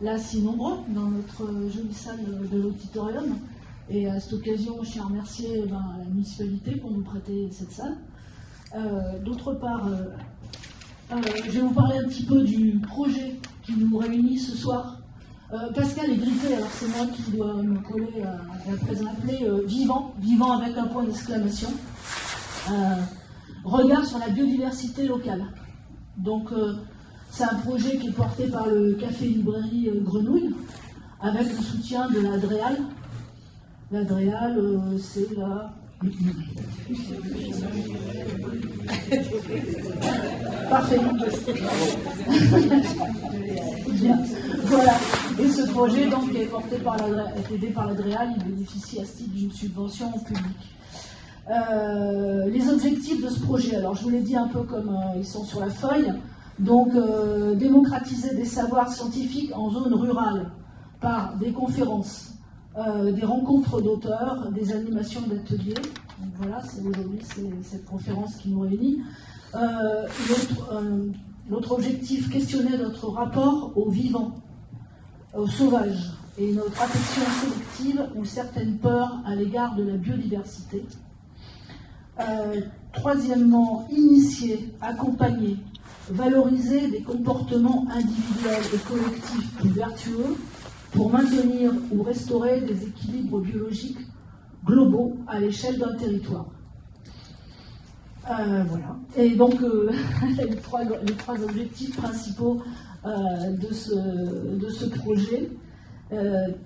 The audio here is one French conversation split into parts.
là si nombreux dans notre jolie salle de l'auditorium. Et à cette occasion, je tiens à remercier la municipalité pour nous prêter cette salle. D'autre part, je vais vous parler un petit peu du projet qui nous réunit ce soir. Pascal est grippé, alors c'est moi qui dois me coller à la présence appelée Vivant, vivant avec un point d'exclamation. Regard sur la biodiversité locale. Donc c'est un projet qui est porté par le Café Librairie Grenouille, avec le soutien de la DREAL. La DREAL, c'est la... Parfait. Bien. Voilà. Et ce projet, donc, qui est porté par aidé par la DREAL, il bénéficie à ce titre d'une subvention publique. Les objectifs de ce projet, alors je vous l'ai dit un peu comme ils sont sur la feuille. Donc, démocratiser des savoirs scientifiques en zone rurale par des conférences, des rencontres d'auteurs, des animations d'ateliers. Donc voilà, aujourd'hui c'est cette conférence qui nous réunit. L'autre objectif, questionner notre rapport au vivant, au sauvage, et notre affection sélective ou certaines peurs à l'égard de la biodiversité. Troisièmement, initier, accompagner, valoriser des comportements individuels et collectifs plus vertueux pour maintenir ou restaurer des équilibres biologiques globaux à l'échelle d'un territoire. Voilà. Et donc, les trois objectifs principaux de ce projet.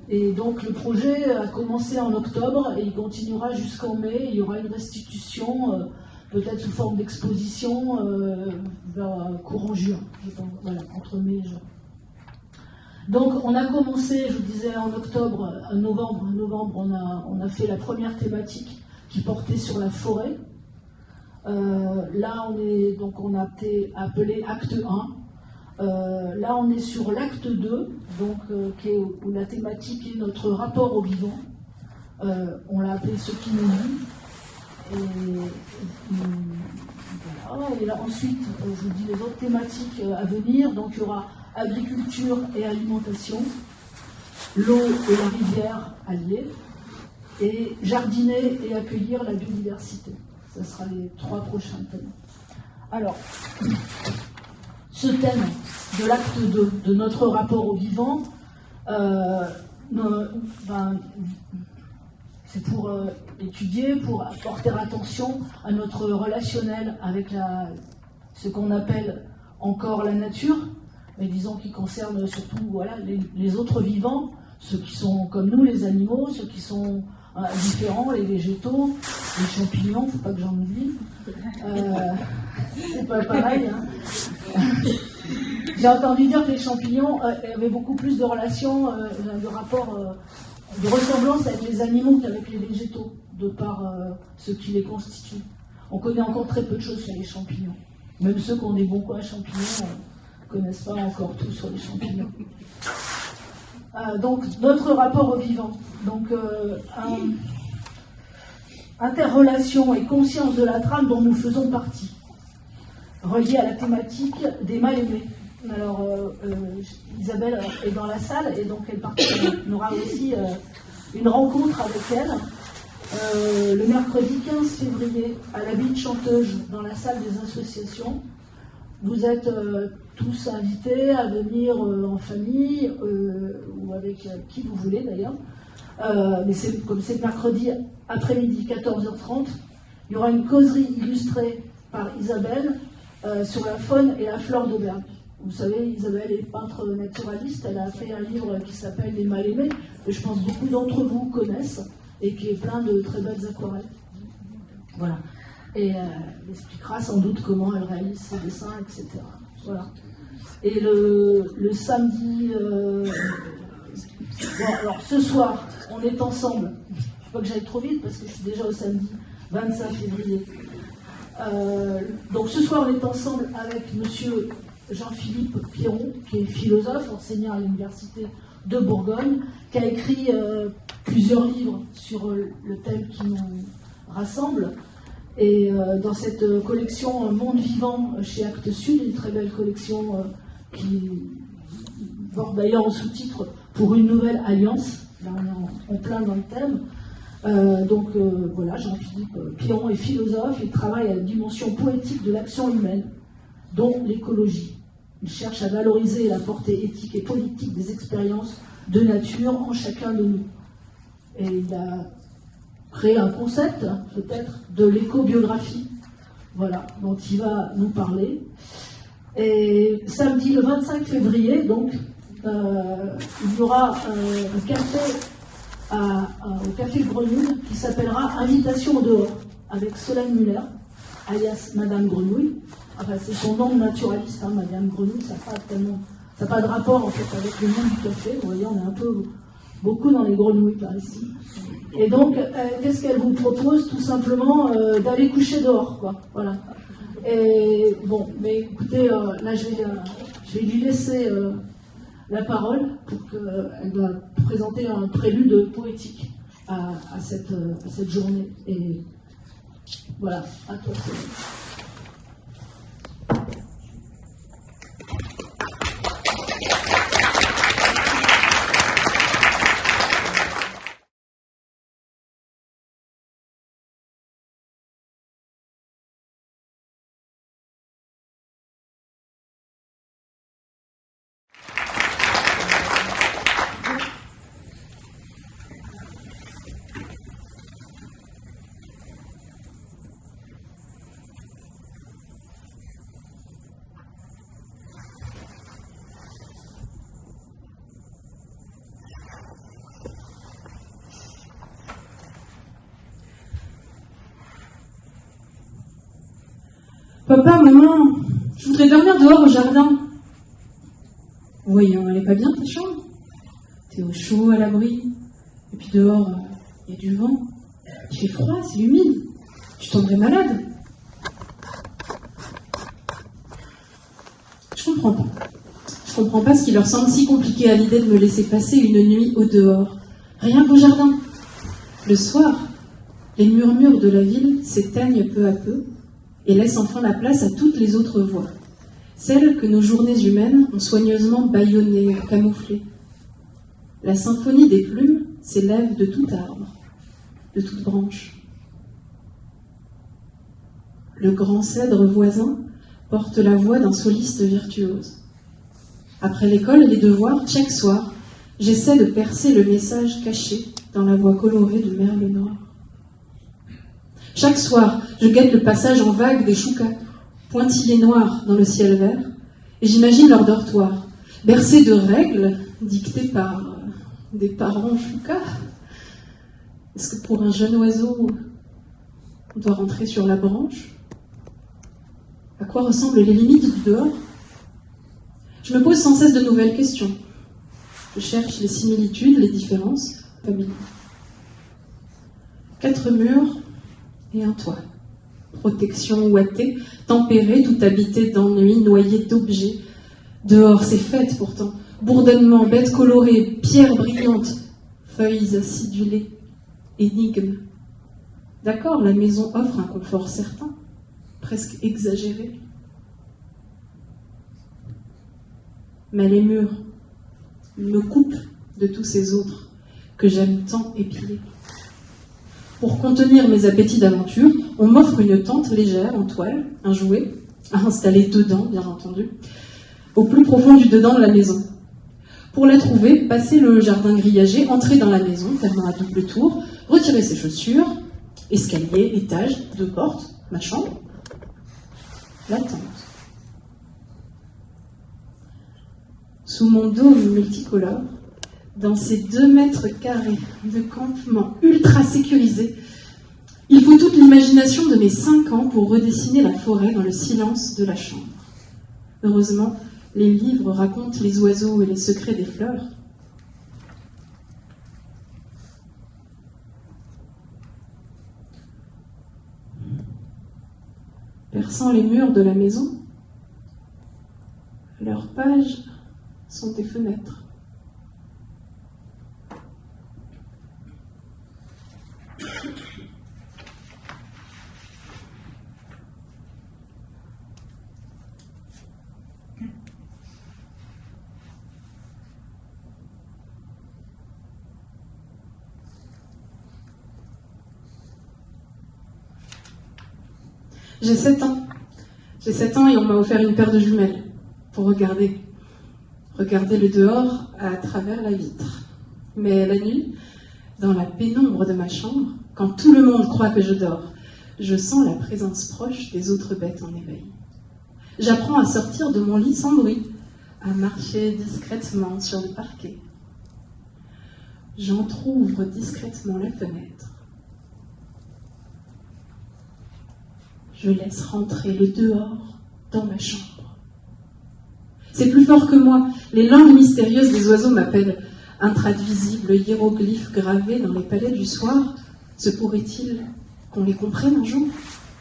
Et donc, le projet a commencé en octobre et il continuera jusqu'en mai. Il y aura une restitution, peut-être sous forme d'exposition, vers courant juin, je pense, voilà, entre mai et juin. Donc, on a commencé, je vous disais, en octobre, novembre, on a fait la première thématique qui portait sur la forêt. Là, on a été appelé acte 1. Là, on est sur l'acte 2, donc, où la thématique est notre rapport au vivant. On l'a appelé ce qui nous lie. Voilà. Et là, ensuite, je vous dis les autres thématiques à venir. Donc, il y aura agriculture et alimentation, l'eau et la rivière alliées, et jardiner et accueillir la biodiversité. Ce sera les 3 prochains thèmes. Alors, ce thème de l'acte 2, de notre rapport au vivant, c'est pour étudier, pour porter attention à notre relationnel avec ce qu'on appelle encore la nature, mais disons qui concerne surtout les autres vivants, ceux qui sont comme nous, les animaux, ceux qui sont différents, les végétaux, les champignons, il ne faut pas que j'en oublie. C'est pas pareil. Hein. J'ai entendu dire que les champignons avaient beaucoup plus de relations, de rapports, de ressemblance avec les animaux qu'avec les végétaux, de par ce qui les constitue. On connaît encore très peu de choses sur les champignons. Même ceux qui ont des bons coins champignons ne connaissent pas encore tout sur les champignons. Donc, notre rapport au vivant. Donc, interrelation et conscience de la trame dont nous faisons partie, reliée à la thématique des mal-aimés. Alors, Isabelle est dans la salle et donc elle aura aussi une rencontre avec elle le mercredi 15 février à la Ville Chanteuse dans la salle des associations. Vous êtes tous invités à venir en famille ou avec qui vous voulez d'ailleurs. Mais comme c'est mercredi après-midi 14h30, il y aura une causerie illustrée par Isabelle sur la faune et la flore d'Auvergne. Vous savez, Isabelle est peintre naturaliste, elle a fait un livre qui s'appelle Les Mal-Aimés, que je pense beaucoup d'entre vous connaissent, et qui est plein de très belles aquarelles. Voilà. Et elle expliquera sans doute comment elle réalise ses dessins, etc. Voilà. Et le samedi... Bon, alors ce soir, on est ensemble. Il ne faut pas que j'aille trop vite, parce que je suis déjà au samedi 25 février. Donc ce soir, on est ensemble avec monsieur Jean-Philippe Pierron, qui est philosophe, enseignant à l'université de Bourgogne, qui a écrit plusieurs livres sur le thème qui nous rassemble. Et dans cette collection Monde Vivant chez Actes Sud, une très belle collection qui porte d'ailleurs en sous-titre pour une nouvelle alliance. Là, on est en plein dans le thème. Voilà, Jean-Philippe Piron est philosophe, il travaille à la dimension poétique de l'action humaine, dont l'écologie. Il cherche à valoriser la portée éthique et politique des expériences de nature en chacun de nous. Et il a créé un concept, peut-être, de l'éco-biographie, voilà, dont il va nous parler. Et samedi, le 25 février, donc, il y aura un café au Café Grenouille qui s'appellera Invitation au dehors, avec Solène Muller, alias Madame Grenouille. Enfin, c'est son nom de naturaliste, hein, Madame Grenouille, ça n'a pas de rapport en fait avec le nom du café. Vous voyez, on est un peu beaucoup dans les grenouilles par ici. Et donc, qu'est-ce qu'elle vous propose? Tout simplement d'aller coucher dehors, quoi. Voilà. Et bon, mais écoutez, là je vais lui laisser la parole pour qu'elle va présenter un prélude poétique à cette journée. Et voilà, à toi. Papa, maman, je voudrais dormir dehors au jardin. Voyons, elle est pas bien ta chambre? T'es au chaud, à l'abri, et puis dehors, il y a du vent. Il fait froid, c'est humide. Tu tomberais malade. Je comprends pas ce qui leur semble si compliqué à l'idée de me laisser passer une nuit au dehors. Rien qu'au jardin. Le soir, les murmures de la ville s'éteignent peu à peu et laissent enfin la place à toutes les autres voix, celles que nos journées humaines ont soigneusement bâillonnées, camouflées. La symphonie des plumes s'élève de tout arbre, de toute branche. Le grand cèdre voisin porte la voix d'un soliste virtuose. Après l'école et les devoirs, chaque soir, j'essaie de percer le message caché dans la voix colorée de merle noir. Chaque soir, je guette le passage en vague des choucas, pointillés noirs dans le ciel vert, et j'imagine leur dortoir, bercé de règles dictées par des parents choucas. Est-ce que pour un jeune oiseau, on doit rentrer sur la branche? À quoi ressemblent les limites du dehors? Je me pose sans cesse de nouvelles questions. Je cherche les similitudes, les différences familières. 4 murs et un toit. Protection ouatée, tempérée, tout habité d'ennui, noyé d'objets. Dehors, c'est fête pourtant. Bourdonnement, bêtes colorées, pierres brillantes, feuilles acidulées, énigmes. D'accord, la maison offre un confort certain, presque exagéré. Mais les murs me coupent de tous ces autres que j'aime tant épiler. Pour contenir mes appétits d'aventure, on m'offre une tente légère en toile, un jouet, à installer dedans, bien entendu, au plus profond du dedans de la maison. Pour la trouver, passer le jardin grillagé, entrer dans la maison, fermant à double tour, retirer ses chaussures, escalier, étage, 2 portes, ma chambre, la tente. Sous mon dôme multicolore, dans ces 2 mètres carrés de campement ultra sécurisé, il faut toute l'imagination de mes 5 ans pour redessiner la forêt dans le silence de la chambre. Heureusement, les livres racontent les oiseaux et les secrets des fleurs. Perçant les murs de la maison, leurs pages sont des fenêtres. J'ai 7 ans. J'ai 7 ans et on m'a offert une paire de jumelles pour regarder le dehors à travers la vitre. Mais la nuit, dans la pénombre de ma chambre, quand tout le monde croit que je dors, je sens la présence proche des autres bêtes en éveil. J'apprends à sortir de mon lit sans bruit, à marcher discrètement sur le parquet. J'entr'ouvre discrètement la fenêtre. Je laisse rentrer le dehors dans ma chambre. C'est plus fort que moi. Les langues mystérieuses des oiseaux m'appellent. Intraduisibles hiéroglyphes gravés dans les palais du soir, se pourrait-il qu'on les comprenne un jour?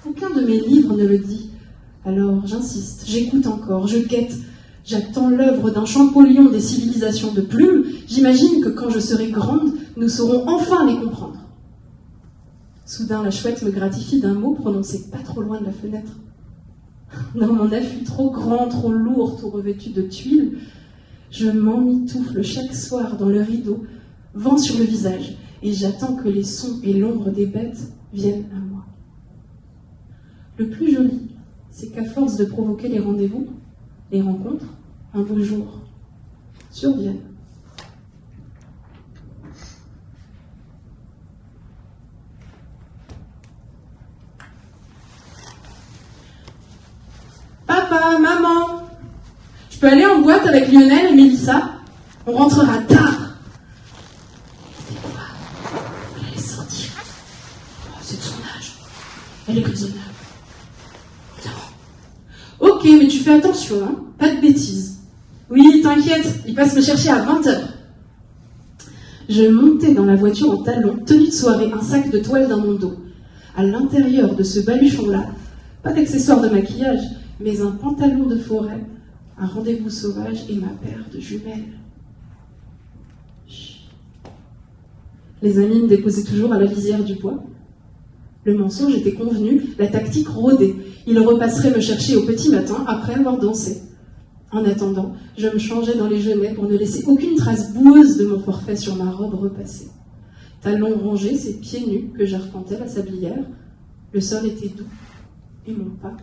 Aucun de mes livres ne le dit. Alors j'insiste, j'écoute encore, je guette, j'attends l'œuvre d'un Champollion des civilisations de plumes. J'imagine que quand je serai grande, nous saurons enfin les comprendre. Soudain, la chouette me gratifie d'un mot prononcé pas trop loin de la fenêtre. Dans mon affût trop grand, trop lourd, tout revêtu de tuiles, je m'emmitoufle chaque soir dans le rideau, vent sur le visage, et j'attends que les sons et l'ombre des bêtes viennent à moi. Le plus joli, c'est qu'à force de provoquer les rendez-vous, les rencontres, un beau jour, surviennent. Papa, maman, je peux aller en boîte avec Lionel et Mélissa? On rentrera tard. C'est quoi? On la laisse sortir. Oh, c'est de son âge. Elle est raisonnable. Non. Ok, mais tu fais attention, hein? Pas de bêtises. Oui, t'inquiète, il passe me chercher à 20h. Je montais dans la voiture en talons, tenue de soirée, un sac de toile dans mon dos. À l'intérieur de ce baluchon-là, pas d'accessoires de maquillage, mais un pantalon de forêt, un rendez-vous sauvage et ma paire de jumelles. Chut. Les amis me déposaient toujours à la lisière du bois. Le mensonge était convenu, la tactique rôdée. Ils repasseraient me chercher au petit matin après avoir dansé. En attendant, je me changeais dans les genêts pour ne laisser aucune trace boueuse de mon forfait sur ma robe repassée. Talons rongés, c'est pieds nus que j'arpentais la sablière. Le sol était doux et mon pas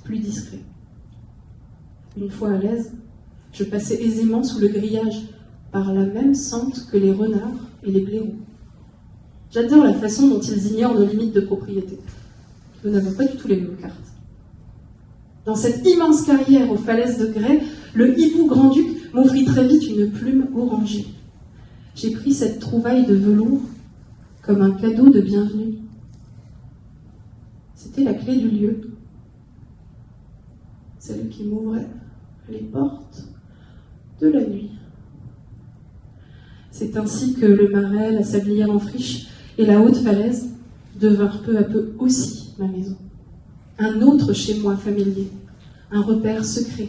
plus discret. Une fois à l'aise, je passais aisément sous le grillage, par la même sente que les renards et les blaireaux. J'adore la façon dont ils ignorent nos limites de propriété. Nous n'avons pas du tout les mêmes cartes. Dans cette immense carrière aux falaises de grès, le hibou grand-duc m'offrit très vite une plume orangée. J'ai pris cette trouvaille de velours comme un cadeau de bienvenue. C'était la clé du lieu, celle qui m'ouvrait les portes de la nuit. C'est ainsi que le marais, la sablière en friche et la haute falaise devinrent peu à peu aussi ma maison. Un autre chez moi familier, un repère secret,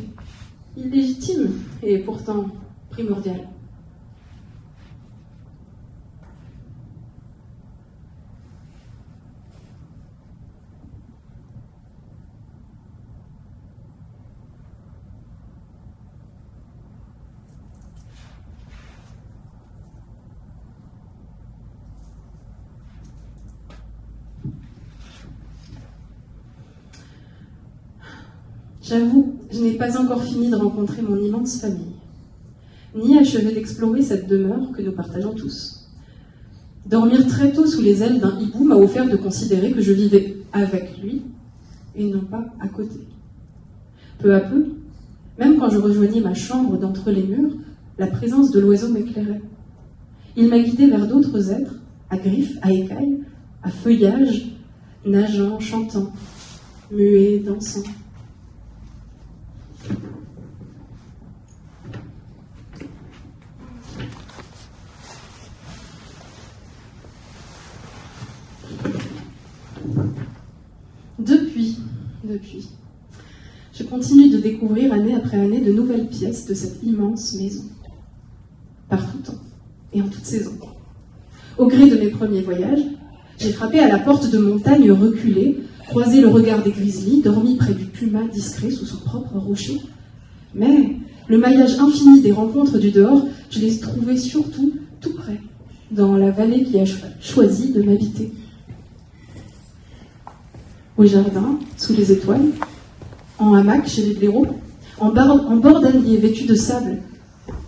illégitime et pourtant primordial. J'avoue, je n'ai pas encore fini de rencontrer mon immense famille, ni achevé d'explorer cette demeure que nous partageons tous. Dormir très tôt sous les ailes d'un hibou m'a offert de considérer que je vivais avec lui et non pas à côté. Peu à peu, même quand je rejoignais ma chambre d'entre les murs, la présence de l'oiseau m'éclairait. Il m'a guidé vers d'autres êtres, à griffes, à écailles, à feuillage, nageant, chantant, muets, dansant. Depuis, je continue de découvrir année après année de nouvelles pièces de cette immense maison. Par tout temps et en toute saison. Au gré de mes premiers voyages, j'ai frappé à la porte de montagnes reculées, croisé le regard des grizzlies, dormi près du puma discret sous son propre rocher. Mais le maillage infini des rencontres du dehors, je les trouvais surtout tout près, dans la vallée qui a choisi de m'habiter. au jardin, sous les étoiles, en hamac chez les blaireaux, en bord d'allier vêtu de sable,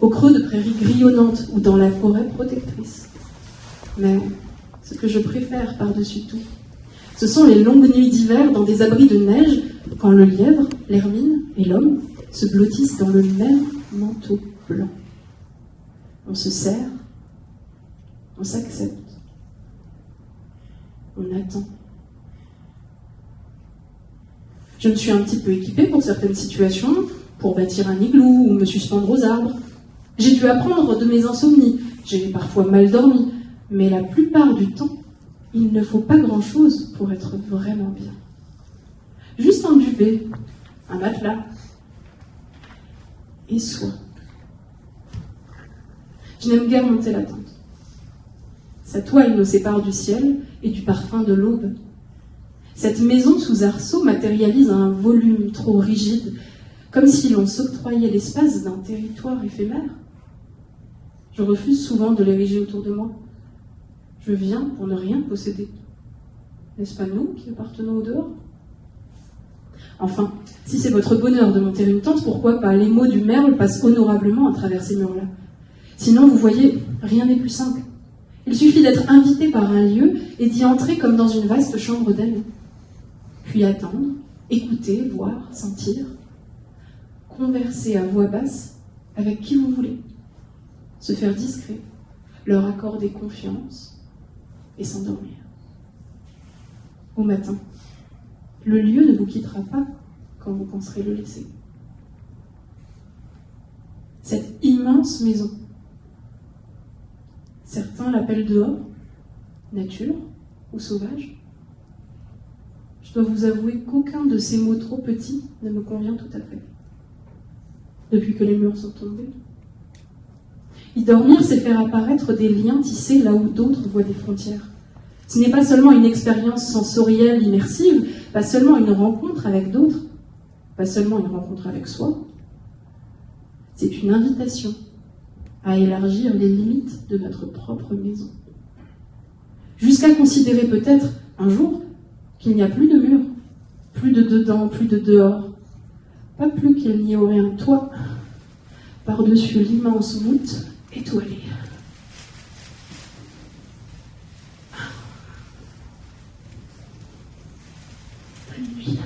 au creux de prairies grillonnantes ou dans la forêt protectrice. Mais ce que je préfère par-dessus tout, ce sont les longues nuits d'hiver dans des abris de neige, quand le lièvre, l'hermine et l'homme se blottissent dans le même manteau blanc. On se serre, on s'accepte, on attend. Je me suis un petit peu équipée pour certaines situations, pour bâtir un igloo ou me suspendre aux arbres. J'ai dû apprendre de mes insomnies, j'ai parfois mal dormi, mais la plupart du temps, il ne faut pas grand-chose pour être vraiment bien. Juste un duvet, un matelas, et soi. Je n'aime guère monter la tente. Sa toile nous sépare du ciel et du parfum de l'aube. Cette maison sous arceaux matérialise un volume trop rigide, comme si l'on s'octroyait l'espace d'un territoire éphémère. Je refuse souvent de l'ériger autour de moi. Je viens pour ne rien posséder. N'est-ce pas nous qui appartenons au dehors ? Enfin, si c'est votre bonheur de monter une tente, pourquoi pas ? Les mots du merle passent honorablement à travers ces murs-là. Sinon, vous voyez, rien n'est plus simple. Il suffit d'être invité par un lieu et d'y entrer comme dans une vaste chambre d'amis. Puis attendre, écouter, voir, sentir, converser à voix basse avec qui vous voulez, se faire discret, leur accorder confiance et s'endormir. Au matin, le lieu ne vous quittera pas quand vous penserez le laisser. Cette immense maison, certains l'appellent dehors, nature ou sauvage. Je dois vous avouer qu'aucun de ces mots trop petits ne me convient tout à fait, depuis que les murs sont tombés. Y dormir, c'est faire apparaître des liens tissés là où d'autres voient des frontières. Ce n'est pas seulement une expérience sensorielle immersive, pas seulement une rencontre avec d'autres, pas seulement une rencontre avec soi. C'est une invitation à élargir les limites de notre propre maison. Jusqu'à considérer peut-être, un jour, qu'il n'y a plus de murs, plus de dedans, plus de dehors, pas plus qu'il n'y aurait un toit par-dessus l'immense voûte étoilée. Plus de nuit.